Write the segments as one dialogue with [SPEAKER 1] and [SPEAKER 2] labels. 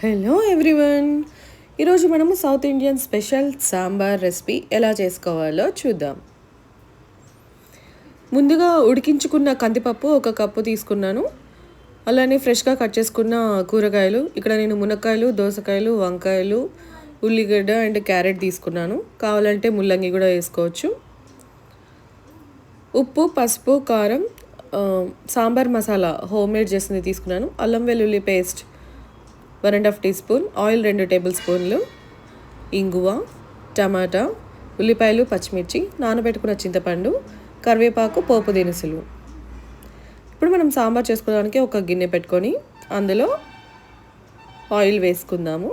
[SPEAKER 1] Hello everyone. ఈరోజు మనము south Indian special sambar recipe ఎలా చేసుకోవాలో చూద్దాం. ముందుగా ఉడికించుకున్న కందిపప్పు 1 కప్పు తీసుకున్నాను. అలానే ఫ్రెష్గా కట్ చేసుకున్న కూరగాయలు, ఇక్కడ నేను మునక్కాయలు, దోసకాయలు, వంకాయలు, ఉల్లిగడ్డ అండ్ క్యారెట్ తీసుకున్నాను. కావాలంటే ముల్లంగి కూడా వేసుకోవచ్చు. ఉప్పు, పసుపు, కారం, సాంబార్ మసాలా హోమ్మేడ్ చేసింది తీసుకున్నాను. అల్లం వెల్లుల్లి పేస్ట్ 1.5 టీ స్పూన్, ఆయిల్ 2 టేబుల్ స్పూన్లు, ఇంగువ, టమాటా, ఉల్లిపాయలు, పచ్చిమిర్చి, నానబెట్టుకున్న చింతపండు, కరివేపాకు, పోపు దినుసులు. ఇప్పుడు మనం సాంబార్ చేసుకోవడానికి ఒక గిన్నె పెట్టుకొని అందులో ఆయిల్ వేసుకుందాము.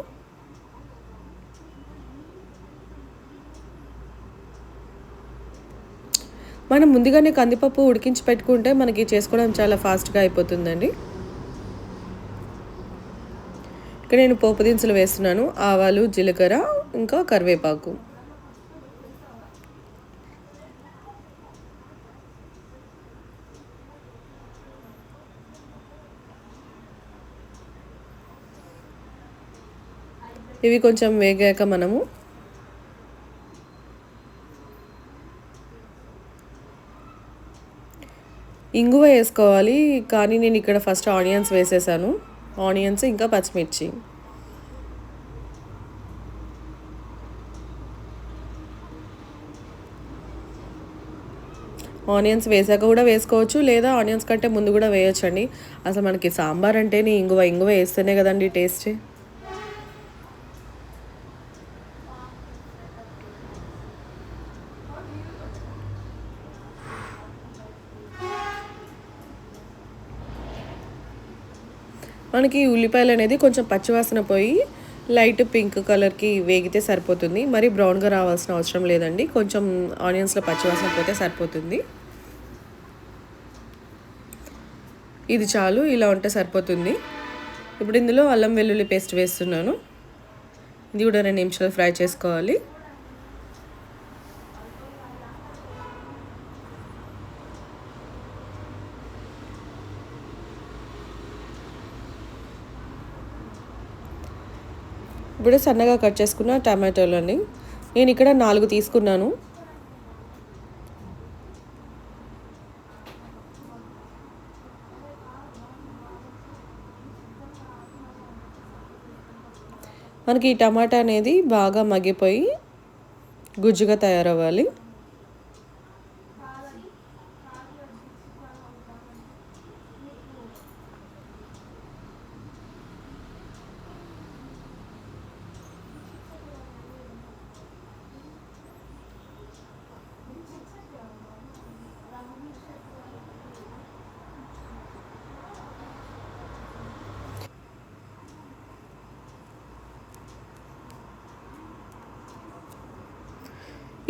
[SPEAKER 1] మనం ముందుగానే కందిపప్పు ఉడికించి పెట్టుకుంటే మనకి చేసుకోవడం చాలా ఫాస్ట్గా అయిపోతుందండి. ఇక్కడ నేను పోపు దినుసులు వేస్తున్నాను. ఆవాలు, జీలకర్ర, ఇంకా కరివేపాకు. ఇవి కొంచెం వేగాక మనము ఇంగువ వేసుకోవాలి. కానీ నేను ఇక్కడ ఫస్ట్ ఆనియన్స్ వేసేసాను. ఆనియన్స్ ఇంకా పచ్చిమిర్చి. ఆనియన్స్ వేసాక కూడా వేసుకోవచ్చు, లేదా ఆనియన్స్ కంటే ముందు కూడా వేయొచ్చండి. అసలు మనకి సాంబార్ అంటేనే ఇంగువ వేస్తేనే కదండి టేస్ట్. మనకి ఉల్లిపాయలు అనేది కొంచెం పచ్చివాసన పోయి లైట్ పింక్ కలర్కి వేగితే సరిపోతుంది. మరి బ్రౌన్గా రావాల్సిన అవసరం లేదండి. కొంచెం ఆనియన్స్లో పచ్చివాసన పోతే సరిపోతుంది. ఇది చాలు, ఇలా ఉంటే సరిపోతుంది. ఇప్పుడు ఇందులో అల్లం వెల్లుల్లి పేస్ట్ వేస్తున్నాను. ఇది కూడా 2 నిమిషాలు ఫ్రై చేసుకోవాలి. ఇప్పుడు సన్నగా కట్ చేసుకున్న టమాటోలు అండి. నేను ఇక్కడ 4 తీసుకున్నాను. మనకి ఈ టమాటా అనేది బాగా మగ్గిపోయి గుజ్జుగా తయారవ్వాలి.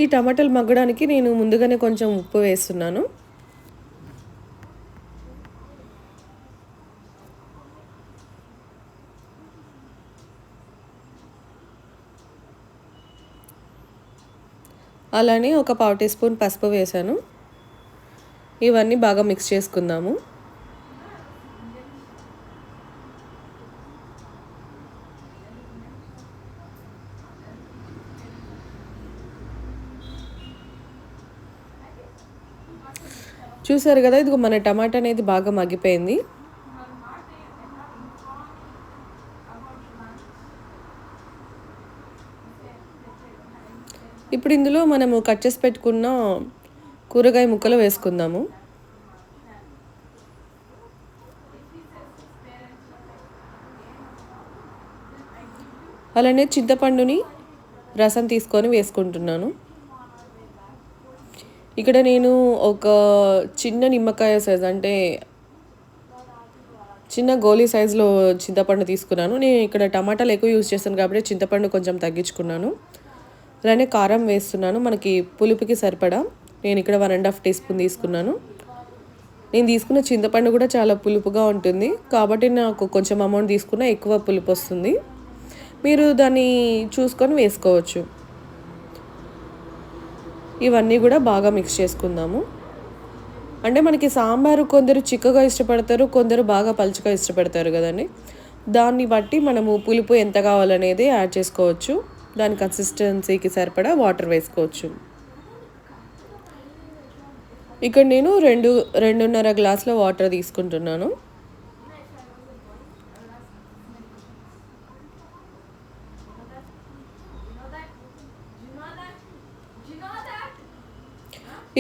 [SPEAKER 1] ఈ టమాటాలు మగ్గడానికి నేను ముందుగానే కొంచెం ఉప్పు వేస్తున్నాను. అలానే ఒక 1/2 టీ స్పూన్ పసుపు వేసాను. ఇవన్నీ బాగా మిక్స్ చేసుకుందాము. చూసారు కదా, ఇదిగో మన టమాటా అనేది బాగా మగ్గిపోయింది. ఇప్పుడు ఇందులో మనము కట్ చేసి పెట్టుకున్న కూరగాయ ముక్కలు వేసుకుందాము. అలానే చింతపండుని రసం తీసుకొని వేసుకుంటున్నాను. ఇక్కడ నేను ఒక చిన్న నిమ్మకాయ సైజ్, అంటే చిన్న గోలీ సైజులో చింతపండు తీసుకున్నాను. నేను ఇక్కడ టమాటాలు ఎక్కువ యూజ్ చేస్తాను కాబట్టి చింతపండు కొంచెం తగ్గించుకున్నాను. అలానే కారం వేస్తున్నాను, మనకి పులుపుకి సరిపడా. నేను ఇక్కడ 1.5 టీ స్పూన్ తీసుకున్నాను. నేను తీసుకున్న చింతపండు కూడా చాలా పులుపుగా ఉంటుంది కాబట్టి నాకు కొంచెం అమౌంట్ తీసుకున్నా ఎక్కువ పులుపు వస్తుంది. మీరు దాన్ని చూసుకొని వేసుకోవచ్చు. ఇవన్నీ కూడా బాగా మిక్స్ చేసుకుందాము. అంటే మనకి సాంబారు కొందరు చిక్కగా ఇష్టపడతారు, కొందరు బాగా పలుచగా ఇష్టపడతారు కదండి. దాన్ని బట్టి మనము పులుపు ఎంత కావాలనేది యాడ్ చేసుకోవచ్చు. దాని కన్సిస్టెన్సీకి సరిపడా వాటర్ వేసుకోవచ్చు. ఇక్కడ నేను 2.5 గ్లాసుల వాటర్ తీసుకుంటున్నాను.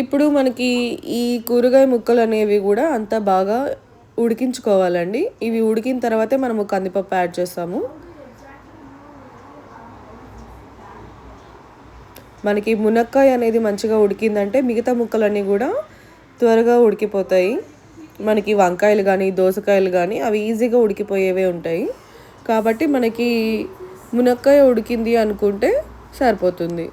[SPEAKER 1] ఇప్పుడు మనకి ఈ కూరగాయ ముక్కలు అనేవి కూడా అంతా బాగా ఉడికించుకోవాలండి. ఇవి ఉడికిన తర్వాతే మనము కందిపప్పు యాడ్ చేస్తాము. మనకి మునక్కాయ అనేది మంచిగా ఉడికిందంటే మిగతా ముక్కలన్నీ కూడా త్వరగా ఉడికిపోతాయి. మనకి వంకాయలు కానీ దోసకాయలు కానీ అవి ఈజీగా ఉడికిపోయేవే ఉంటాయి. కాబట్టి మనకి మునక్కాయ ఉడికింది అనుకుంటే సరిపోతుంది.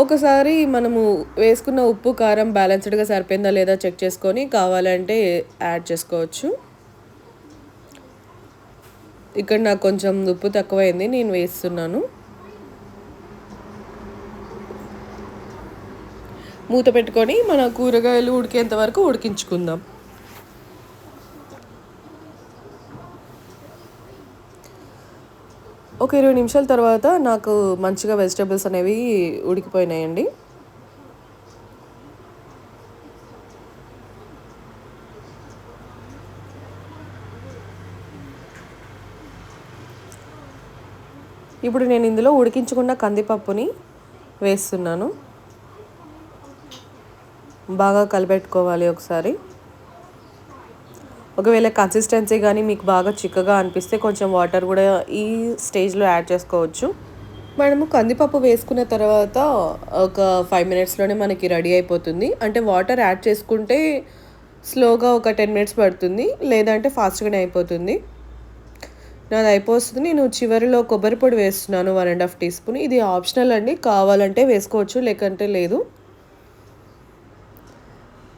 [SPEAKER 1] ఒకసారి మనము వేసుకున్న ఉప్పు కారం బ్యాలెన్స్డ్గా సరిపోయిందా లేదా చెక్ చేసుకొని కావాలంటే యాడ్ చేసుకోవచ్చు. ఇక్కడ నాకు కొంచెం ఉప్పు తక్కువైంది, నేను వేస్తున్నాను. మూత పెట్టుకొని మన కూరగాయలు ఉడికేంత వరకు ఉడికించుకుందాం. ఒక 20 నిమిషాల తర్వాత నాకు మంచిగా వెజిటేబుల్స్ అనేవి ఉడికిపోయినాయండి. ఇప్పుడు నేను ఇందులో ఉడికించుకున్న కందిపప్పుని వేస్తున్నాను. బాగా కలిపెట్టుకోవాలి ఒకసారి. ఒకవేళ కన్సిస్టెన్సీ కానీ మీకు బాగా చిక్కగా అనిపిస్తే కొంచెం వాటర్ కూడా ఈ స్టేజ్లో యాడ్ చేసుకోవచ్చు. మనము కందిపప్పు వేసుకున్న తర్వాత ఒక 5 మినిట్స్లోనే మనకి రెడీ అయిపోతుంది. అంటే వాటర్ యాడ్ చేసుకుంటే స్లోగా ఒక 10 మినిట్స్ పడుతుంది, లేదంటే ఫాస్ట్గానే అయిపోతుంది. నాది అయిపోతుంది. నేను చివరిలో కొబ్బరి పొడి వేస్తున్నాను 1.5 టీ స్పూన్. ఇది ఆప్షనల్ అండి, కావాలంటే వేసుకోవచ్చు లేకంటే లేదు.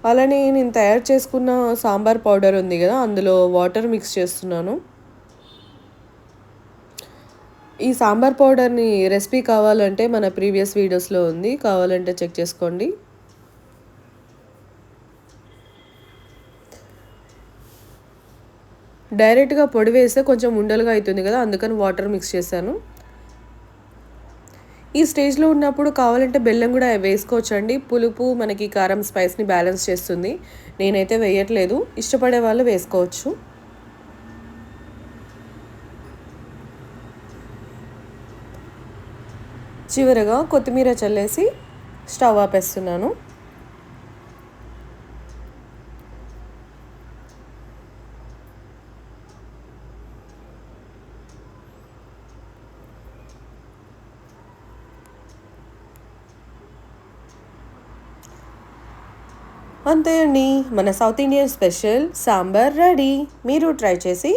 [SPEAKER 1] అలానే నేను తయారు చేసుకున్న సాంబార్ పౌడర్ ఉంది కదా, అందులో వాటర్ మిక్స్ చేస్తున్నాను. ఈ సాంబార్ పౌడర్ని రెసిపీ కావాలంటే మన ప్రీవియస్ వీడియోస్లో ఉంది, కావాలంటే చెక్ చేసుకోండి. డైరెక్ట్గా పొడి వేస్తే కొంచెం ఉండలుగా అవుతుంది కదా, అందుకని వాటర్ మిక్స్ చేశాను. ఈ స్టేజ్లో ఉన్నప్పుడు కావాలంటే బెల్లం కూడా వేసుకోవచ్చు అండి. పులుపు మనకి కారం స్పైస్ని బ్యాలెన్స్ చేస్తుంది. నేనైతే వేయట్లేదు, ఇష్టపడే వాళ్ళు వేసుకోవచ్చు. చివరగా కొత్తిమీర చల్లేసి స్టవ్ ఆపేస్తున్నాను. అంతే అండి, మన south Indian special sambar ready. మీరు ట్రై చేసి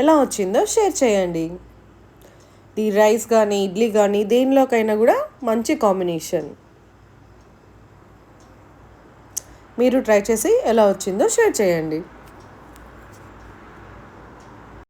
[SPEAKER 1] ఎలా వచ్చిందో షేర్ చేయండి. ఈ రైస్ కానీ ఇడ్లీ కానీ దేనిలోకైనా కూడా మంచి కాంబినేషన్. మీరు ట్రై చేసి ఎలా వచ్చిందో షేర్ చేయండి.